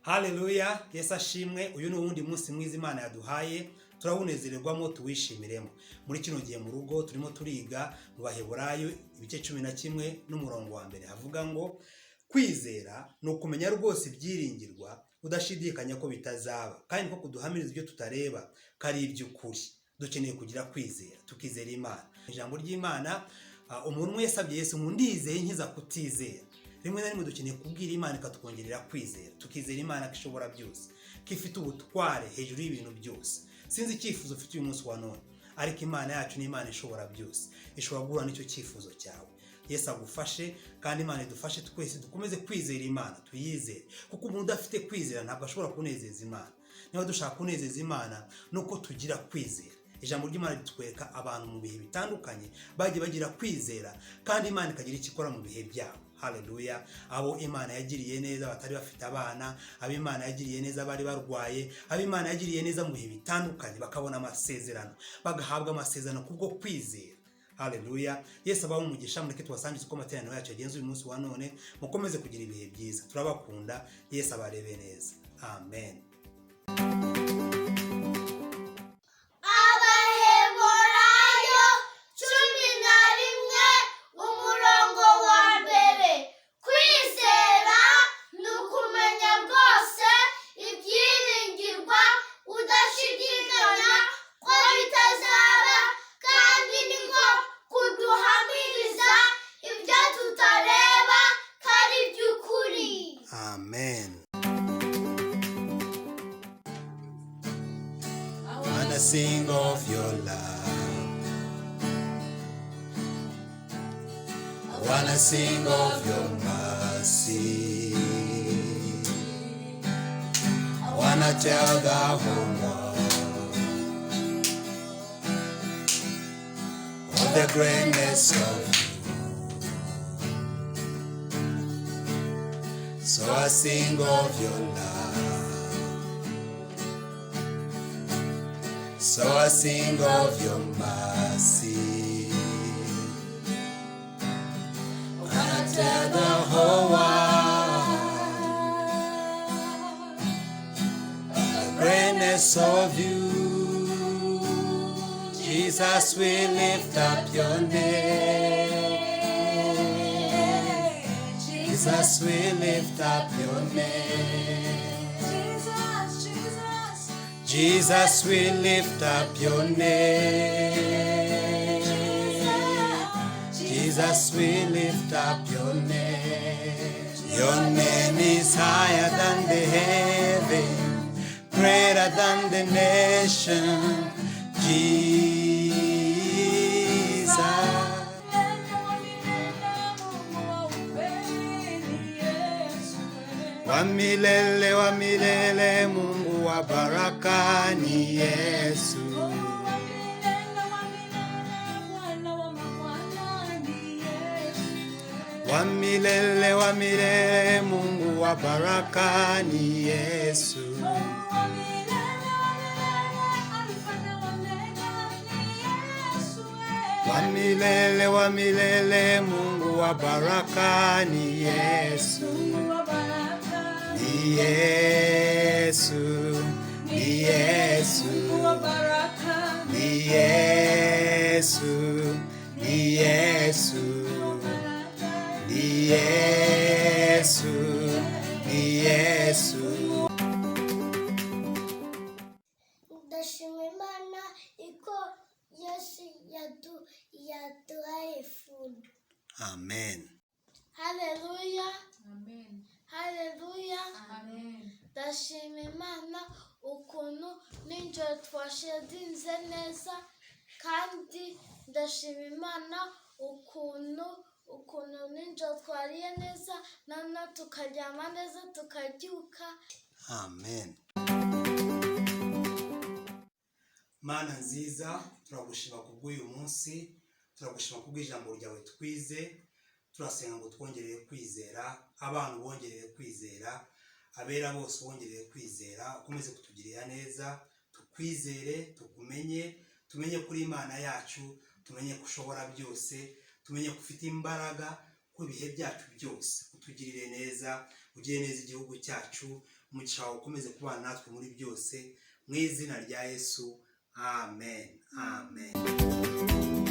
Haleluya, Yesu ashimwe. Uyu ni uwundi munsi mwiza Imana yaduhaye, turawunezererwamo tuwishimiremo. Muri kino gihe mu rugo turimo turiga mu Baheburayo ibice 11 n'umurongo wa mbere, havuga ngo kwizera ni ukumenya rwose ibyiringirwa udashidikanya ko bitazaba, kandi ko kuduhamiriza ibyo tutareba kari iby'ukuri. Dukeneye kugira kwizera, tukizera Imana. Ijambo ry'Imana, umuntu yasabye Yesu ngo ndizeye nkiza kutizera. Rimwe na rimwe dukeneye kubwira Imana ikatwongerera kwizera, tukizera Imana ko ishobora byose, ko ifite ubutware hejuru y'ibintu byose. Sinzi icyifuzo ufite uyu munsi wa none, ariko Imana yacu ni Imana ishobora byose, ishobora guhura n'icyo cyifuzo cyawe. Yesu agufashe kandi Imana idufashe twese dukomeze kwizera Imana, tuyizere, kuko umuntu udafite kwizera ntabwo ashobora kunezeza Imana. Niba dushaka kunezeza Imana nuko tugira kwizera. Ijambo ry'Imana ritwereka abantu mu bihe bitandukanye bagiye bagira kwizera, kandi Imana ikagira icyo ikora mu bihe byabo. Haleluya. Abo Imana yagiriye neza batari bafite abana, abo Imana yagiriye neza bari barwaye, abo Imana yagiriye neza mu bihe bitandukanye bakabona amasezerano, bagahabwa amasezerano kubwo kwizera. Haleluya. Yesu abaho umugisha. Mureke tubasangize uko amateraniro yacu yagenze uyu munsi wa none. Mukomeze kugira ibihe byiza, turabakunda. Yesu abarebe neza. Amen. Amen. I wanna sing of your love. I wanna sing of your mercy. I wanna tell the whole world of the greatness of you. So I sing of your love. So I sing of your mercy. I tell the whole world the greatness of you. Jesus, we lift up your name. Jesus, we lift up your name. Jesus, we lift up your name. Jesus, we lift up your name. Your name is higher than the heaven, greater than the nation. Jesus. Wa milele Mungu wa baraka ni Yesu. Wa milele Mungu wa baraka ni Yesu. Wa milele Mungu wa baraka ni Yesu. Ni Yesu, ni Yesu, ni Yesu, ni Yesu, ni Yesu, ni Yesu. Ndashima Imana iko Yesu yaduhaye ifundo. Amen. Haleluya. Amen. Haleluya. Amen. Ndashima Imana ukuntu ninjoro twashedinze neza, kandi ndashima Imana ukuntu ninjoro twariye neza, none tukaryama neza tukabyuka. Amen. Mana nziza, turagushima kubw'uyu munsi, turagushima kubw'ijambo ryawe twize. Turasenga ngo twongerere kwizera, abantu bongerere kwizera, abera bose bongerere kwizera, ukomeze kutugirira neza, tukwizere, tukumenye, tumenye kuri Imana yacu, tumenye ko ushobora byose, tumenye ko ufite imbaraga, ku bihe byacu byose. Utugirire neza, ugire neza igihugu cyacu, umugisha wawe ukomeze kubana natwe muri byose, mu izina rya Yesu, amen, amen.